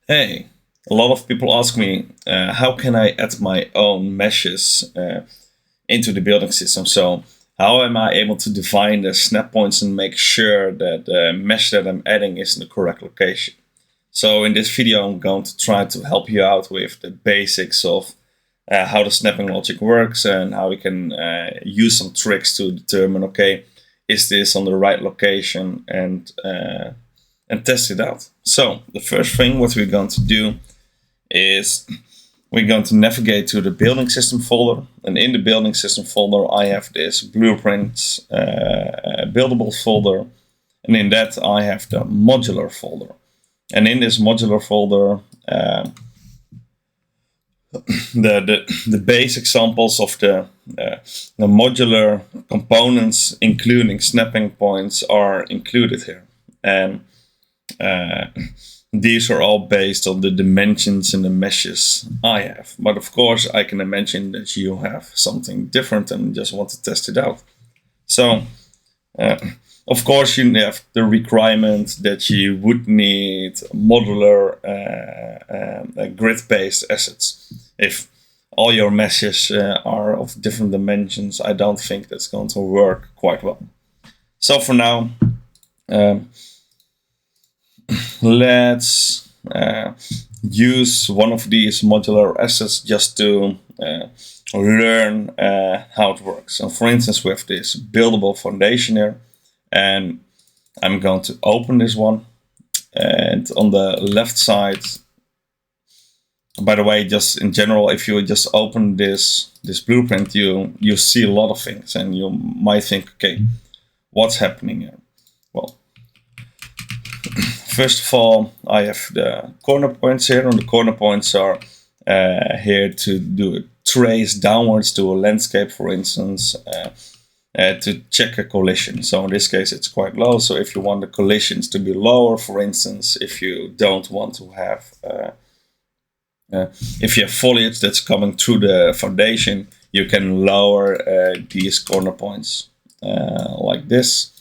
Hey, a lot of people ask me, how can I add my own meshes into the building system? So, how am I able to define the snap points and make sure that the mesh that I'm adding is in the correct location? So, in this video, I'm going to try to help you out with the basics of how the snapping logic works and how we can use some tricks to determine, okay, is this on the right location and test it out. So the first thing what we're going to do is we're going to navigate to the building system folder, and in the building system folder I have this blueprints buildable folder, and in that I have the modular folder, and in this modular folder the base examples of the modular components including snapping points are included here, and these are all based on the dimensions and the meshes I have. But of course, I can imagine that you have something different and just want to test it out. So, of course, you have the requirement that you would need modular grid-based assets. If all your meshes are of different dimensions, I don't think that's going to work quite well. So for now, let's use one of these modular assets just to learn how it works. So for instance, we have this buildable foundation here, and I'm going to open this one, and on the left side, by the way, just in general, if you just open this blueprint, you see a lot of things, and you might think, okay, what's happening here? Well, first of all, I have the corner points here, and the corner points are here to do a trace downwards to a landscape, for instance, to check a collision. So in this case, it's quite low. So if you want the collisions to be lower, for instance, if you don't want to have, if you have foliage that's coming through the foundation, you can lower these corner points like this.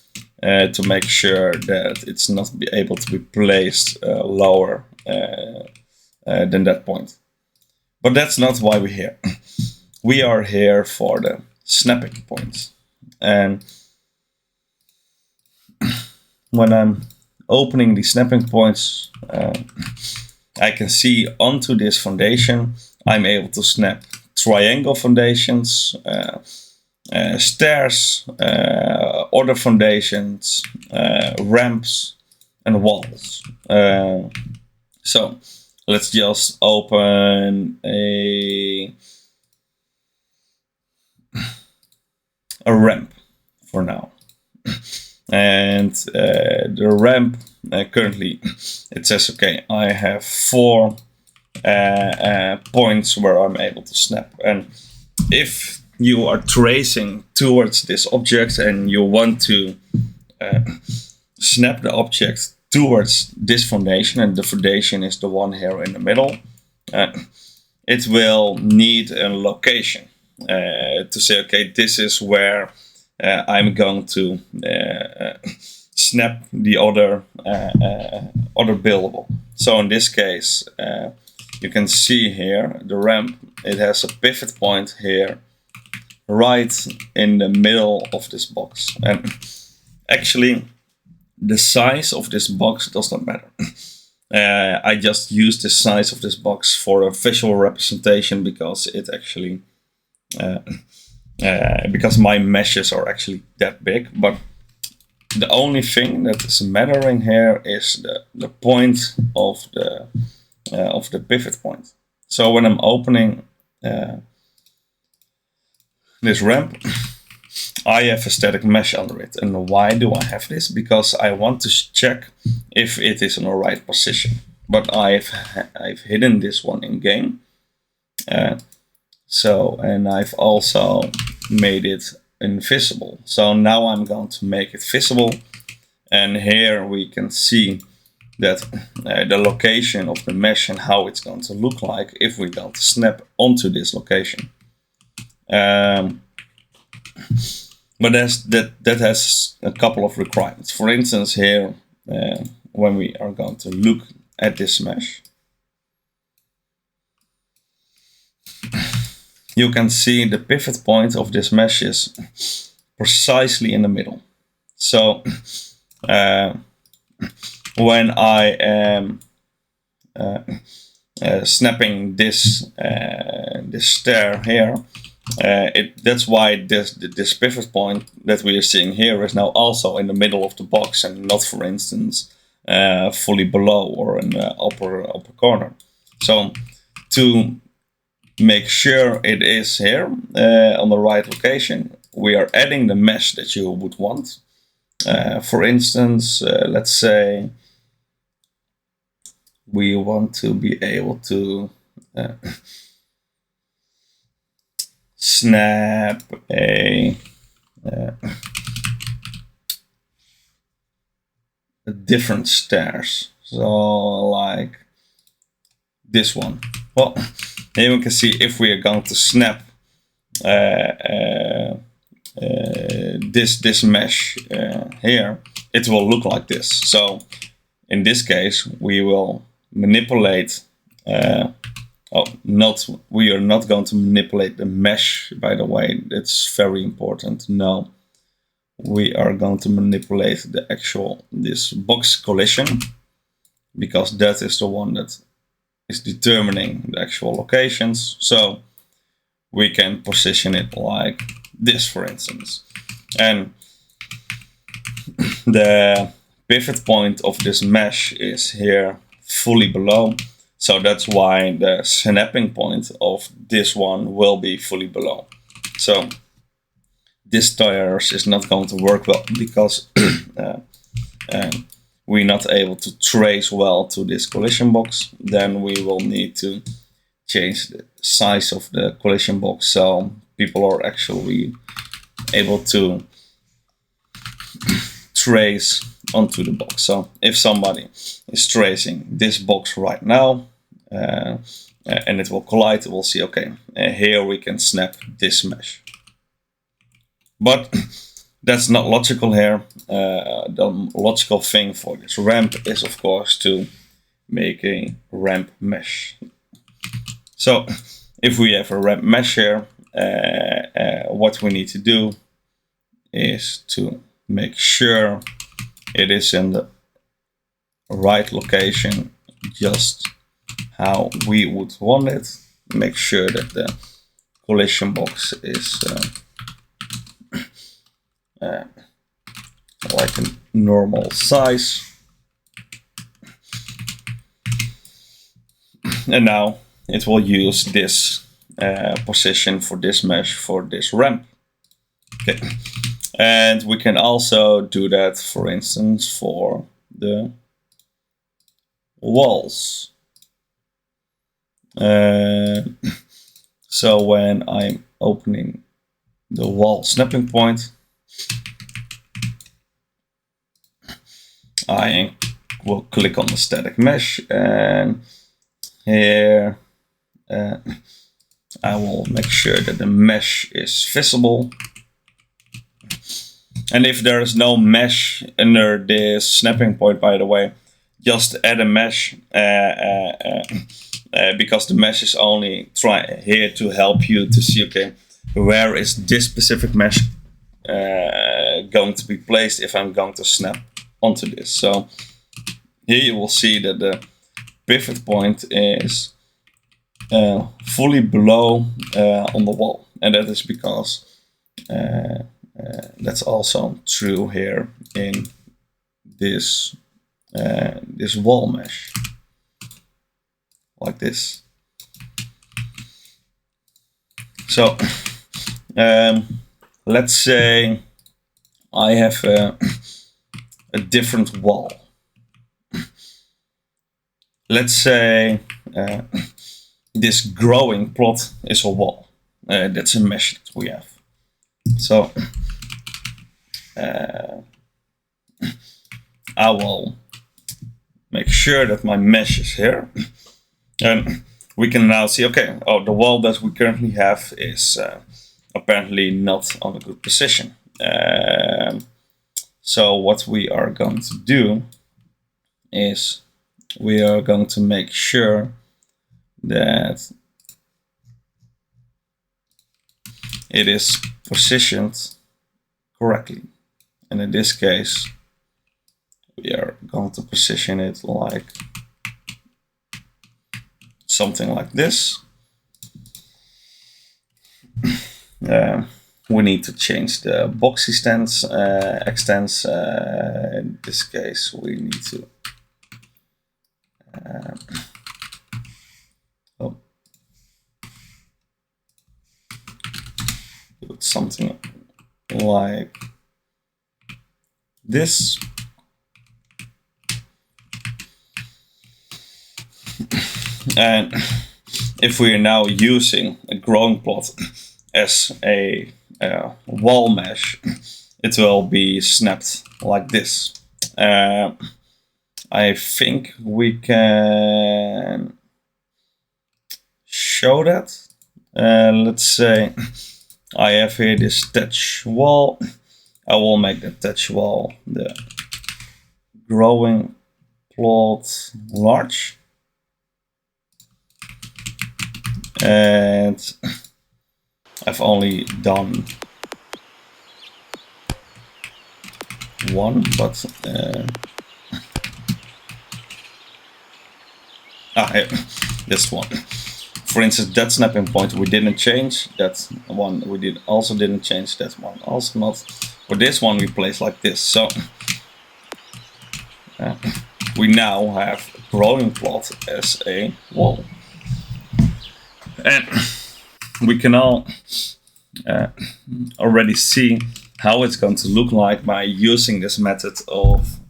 To make sure that it's not able to be placed lower than that point. But that's not why we're here. We are here for the snapping points. And when I'm opening the snapping points, I can see onto this foundation, I'm able to snap triangle foundations, stairs, other foundations, ramps, and walls. So let's just open a ramp for now. And the ramp currently, it says, okay, I have 4 points where I'm able to snap. And if you are tracing towards this object and you want to snap the object towards this foundation, and the foundation is the one here in the middle, it will need a location to say, okay, this is where I'm going to snap the other buildable. So in this case, you can see here the ramp, it has a pivot point here right in the middle of this box. And actually, the size of this box does not matter. I just use the size of this box for a visual representation because it actually, because my meshes are actually that big. But the only thing that is mattering here is the point of the pivot point. So when I'm opening this ramp, I have a static mesh under it. And why do I have this? Because I want to check if it is in the right position. But I've hidden this one in game. And I've also made it invisible. So now I'm going to make it visible. And here we can see that the location of the mesh and how it's going to look like if we're going to snap onto this location. But that has a couple of requirements. For instance, here, when we are going to look at this mesh, you can see the pivot point of this mesh is precisely in the middle. So when I am snapping this stair here, that's why this pivot point that we are seeing here is now also in the middle of the box and not, for instance, fully below or in the upper corner. So to make sure it is here on the right location, we are adding the mesh that you would want. For instance, let's say we want to be able to snap a different stairs. So like this one. Well, here we can see if we are going to snap this mesh here, it will look like this. So in this case, we will manipulate. We are not going to manipulate the mesh, by the way. It's very important. No, we are going to manipulate this box collision, because that is the one that is determining the actual locations. So we can position it like this, for instance. And the pivot point of this mesh is here fully below. So that's why the snapping point of this one will be fully below. So this tires is not going to work well because we're not able to trace well to this collision box. Then we will need to change the size of the collision box so people are actually able to trace onto the box. So if somebody is tracing this box right now and it will collide, we'll see, okay, here we can snap this mesh. But that's not logical here. The logical thing for this ramp is, of course, to make a ramp mesh. So if we have a ramp mesh here, what we need to do is to make sure it is in the right location, just how we would want it. Make sure that the collision box is like a normal size. And now it will use this position for this mesh for this ramp. Okay. And we can also do that, for instance, for the walls. So when I'm opening the wall snapping point, I will click on the static mesh, and here I will make sure that the mesh is visible. And if there is no mesh under this snapping point, by the way, just add a mesh because the mesh is only here to help you to see, okay, where is this specific mesh going to be placed if I'm going to snap onto this. So here you will see that the pivot point is fully below on the wall, and that is because that's also true here in this this wall mesh, like this. So let's say I have a different wall. Let's say this growing plot is a wall. That's a mesh that we have. So I will make sure that my mesh is here. And we can now see, okay, the wall that we currently have is apparently not on a good position. So what we are going to do is we are going to make sure that it is positioned correctly. And in this case, we are going to position it like something like this. We need to change the boxy stance extents. In this case, we need to do something like this. And if we are now using a growing plot as a wall mesh, it will be snapped like this. I think we can show that. Let's say I have here this touch wall. I will make the touch wall the growing plot large. And I've only done one, but here, this one. For instance, that snapping point we didn't change. That one we didn't change. That one also not. For this one we place like this. So we now have a growing plot as a wall. And we can all already see how it's going to look like by using this method of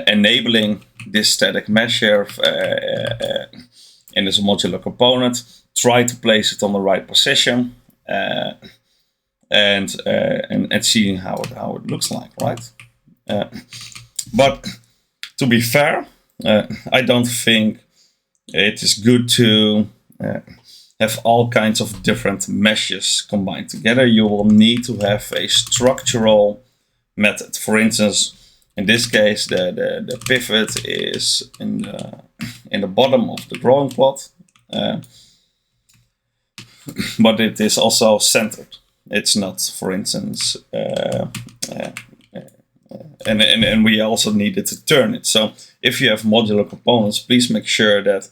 enabling this static mesh here in this modular component. Try to place it on the right position and seeing how it looks like, right? But to be fair, I don't think it is good to have all kinds of different meshes combined together. You will need to have a structural method. For instance, in this case, the pivot is in the bottom of the growing plot, but it is also centered. It's not, for instance, and we also needed to turn it. So if you have modular components, please make sure that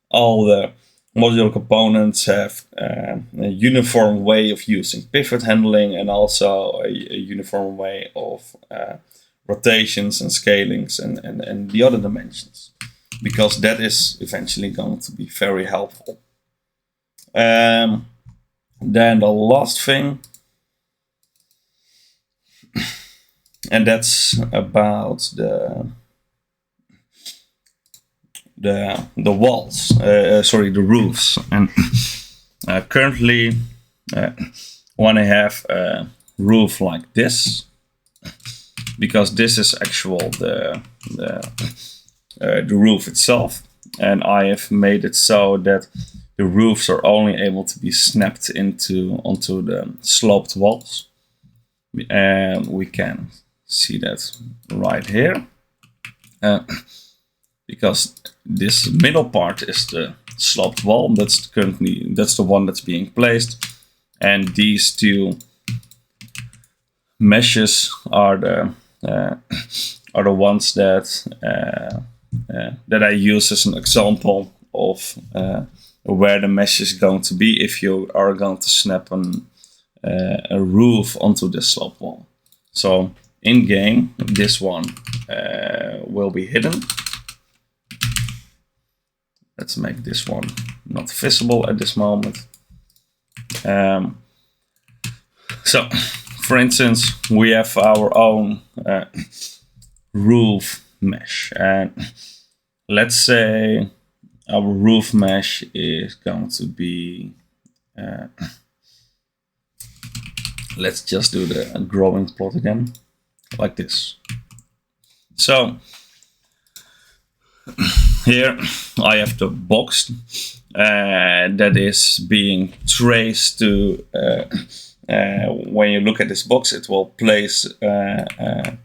all the modular components have a uniform way of using pivot handling and also a uniform way of rotations and scalings and the other dimensions, because that is eventually going to be very helpful. Then the last thing, and that's about the walls, the roofs. And currently, when I have a roof like this, because this is actual the roof itself, and I have made it so that the roofs are only able to be snapped onto the sloped walls, and we can see that right here, because this middle part is the sloped wall. That's the one that's being placed, and these two meshes are the ones that I use as an example of where the mesh is going to be if you are going to snap a roof onto the slope wall. So in game, this one will be hidden. Let's make this one not visible at this moment. So, for instance, we have our own roof mesh, and let's say our roof mesh is going to be, let's just do the growing plot again, like this. So here I have the box that is being traced to, when you look at this box, it will place the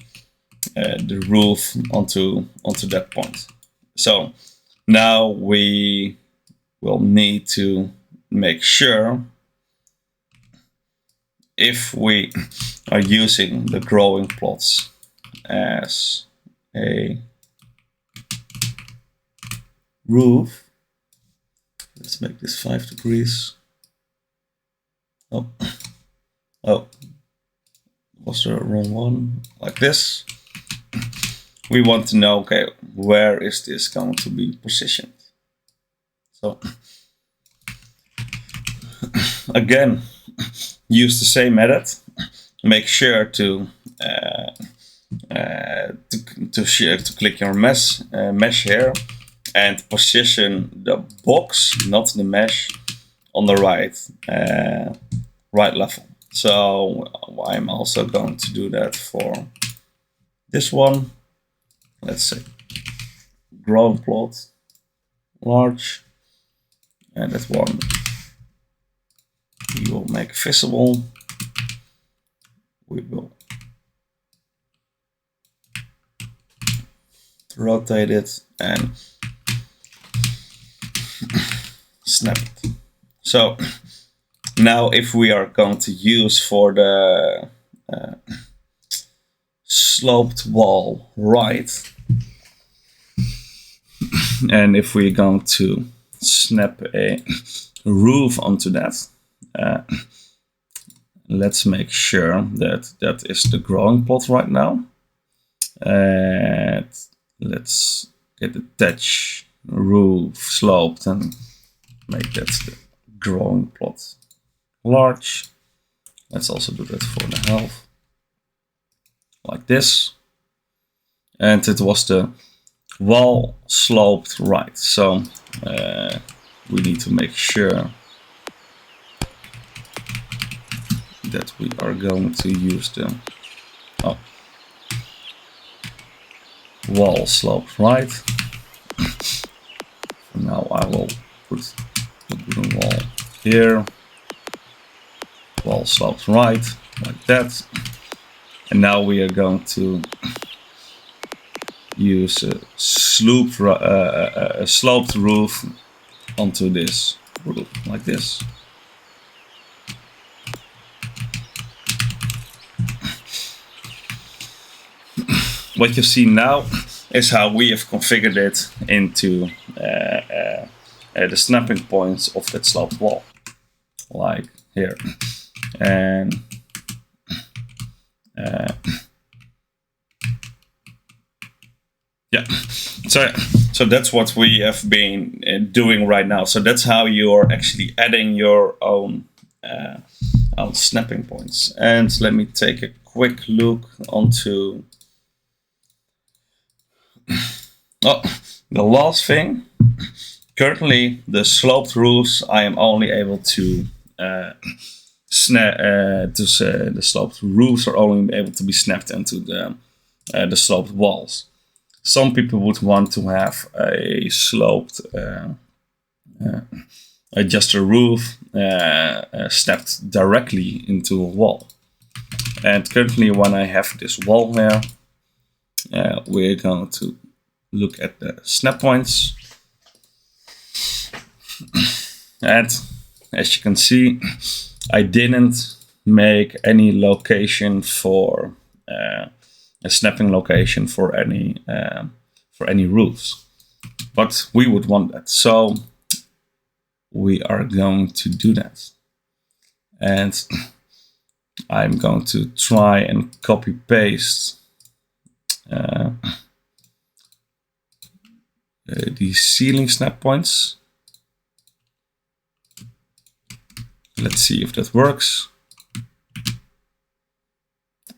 roof onto that point. So now we will need to make sure if we are using the growing plots as a roof. Let's make this 5 degrees. Oh, was the wrong one? Like this. We want to know, okay, where is this going to be positioned? So again, use the same method. Make sure to click your mesh here and position the box, not the mesh, on the right level. So I'm also going to do that for this one. Let's say growing plot, large, and that one we will make visible. We will rotate it and snap it. So now if we are going to use for the sloped wall right, and if we're going to snap a roof onto that, let's make sure that that is the growing plot right now. And let's get the thatch roof sloped and make that the growing plot large. Let's also do that for the half, like this. And it was the wall sloped right, so we need to make sure that we are going to use the wall sloped right. Now I will put the wooden wall here, wall sloped right, like that. And now we are going to use a sloped roof onto this roof, like this. What you see now is how we have configured it into the snapping points of that sloped wall, like here. And yeah, so that's what we have been doing right now. So that's how you're actually adding your own snapping points. And let me take a quick look onto the last thing. Currently, the sloped roofs, I am only able to the sloped roofs are only able to be snapped into the sloped walls. Some people would want to have a sloped just a roof snapped directly into a wall. And currently, when I have this wall here, we're going to look at the snap points. And as you can see, I didn't make any location for a snapping location for any roofs, but we would want that, so we are going to do that. And I'm going to try and copy paste the ceiling snap points. Let's see if that works.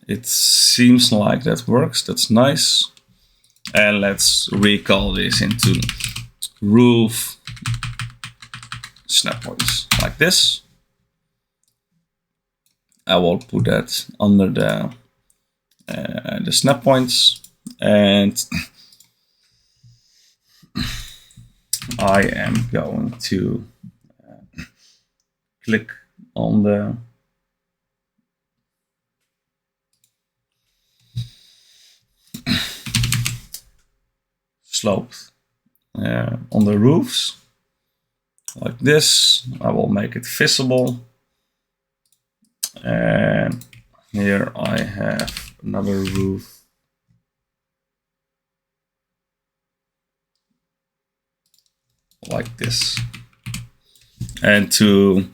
It seems like that works. That's nice. And let's recall this into roof snap points, like this. I will put that under the snap points, and I am going to click on the slopes on the roofs, like this. I will make it visible. And here I have another roof. Like this. And to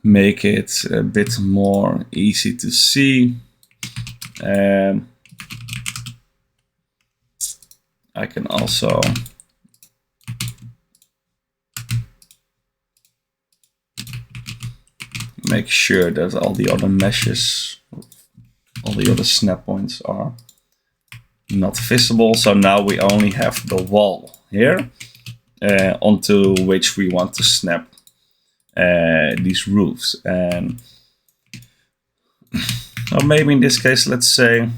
make it a bit more easy to see, I can also make sure that all the other meshes, all the other snap points are not visible. So now we only have the wall here onto which we want to snap these roofs. And or maybe in this case, let's say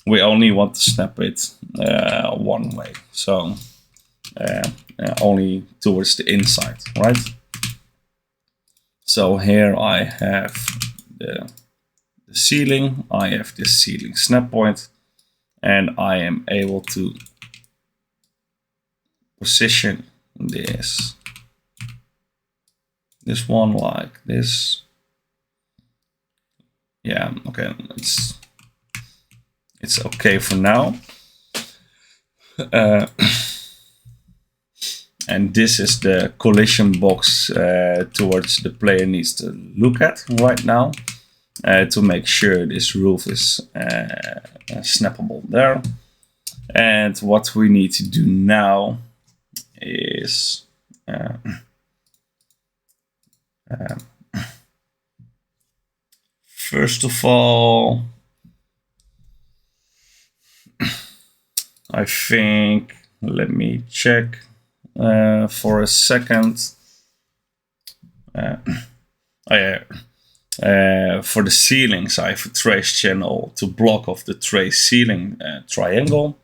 we only want to snap it one way, so only towards the inside, right? So here I have the ceiling, I have this ceiling snap point, and I am able to position this one like this. Yeah, okay, it's okay for now. And this is the collision box towards the player needs to look at right now to make sure this roof is snappable there. And what we need to do now is first of all, I think, let me check for a second. For the ceilings, I have a trace channel to block off the trace ceiling triangle.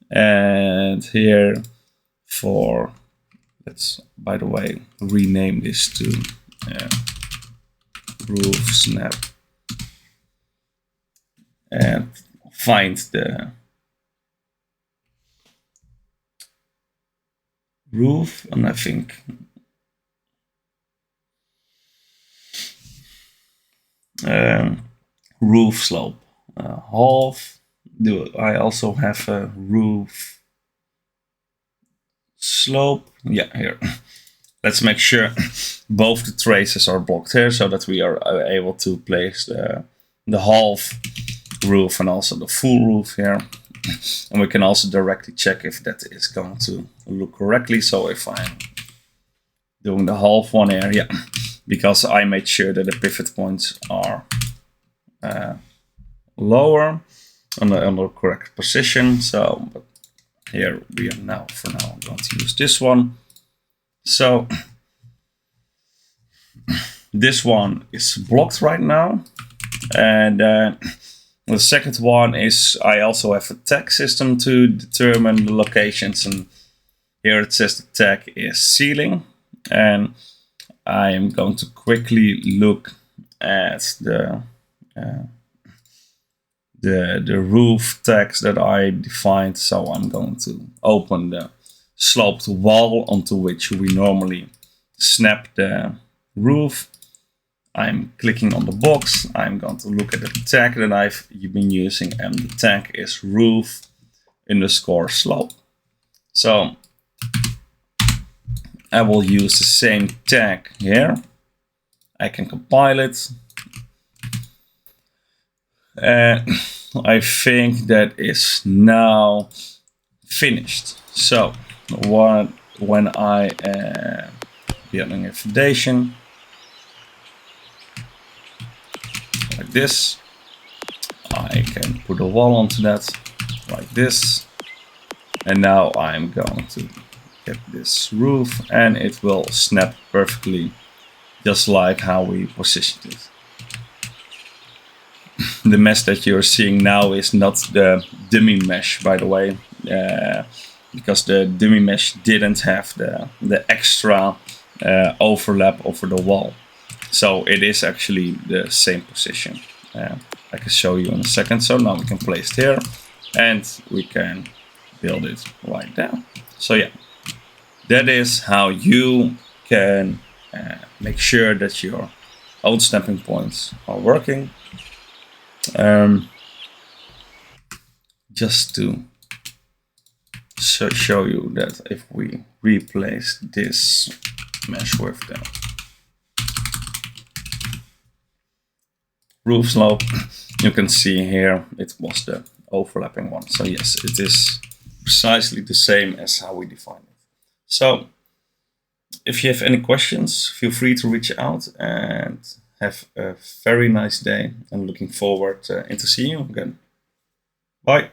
And here for, let's, by the way, rename this to roof snap. And find the roof, and I think roof slope half. I also have a roof slope. Yeah, here. Let's make sure both the traces are blocked here so that we are able to place the half roof and also the full roof here. And we can also directly check if that is going to look correctly. So if I'm doing the half one here, yeah, because I made sure that the pivot points are lower on the correct position. So but here we are now, for now, I'm going to use this one. So this one is blocked right now. And the second one is I also have a tag system to determine the locations, and here it says the tag is ceiling, and I am going to quickly look at the roof tags that I defined. So I'm going to open the sloped wall onto which we normally snap the roof. I'm clicking on the box. I'm going to look at the tag that I've been using, and the tag is roof underscore slope. So I will use the same tag here. I can compile it. And I think that is now finished. So when I am building a foundation, like this, I can put a wall onto that like this, and now I'm going to get this roof and it will snap perfectly just like how we positioned it. The mesh that you're seeing now is not the dummy mesh, by the way, because the dummy mesh didn't have the extra overlap over the wall. So it is actually the same position. I can show you in a second. So now we can place it here and we can build it right there. So yeah, that is how you can make sure that your own snapping points are working. Just to show you that if we replace this mesh with the roof slope, you can see here it was the overlapping one. So yes, it is precisely the same as how we define it. So if you have any questions, feel free to reach out, and have a very nice day, and looking forward into seeing you again. Bye.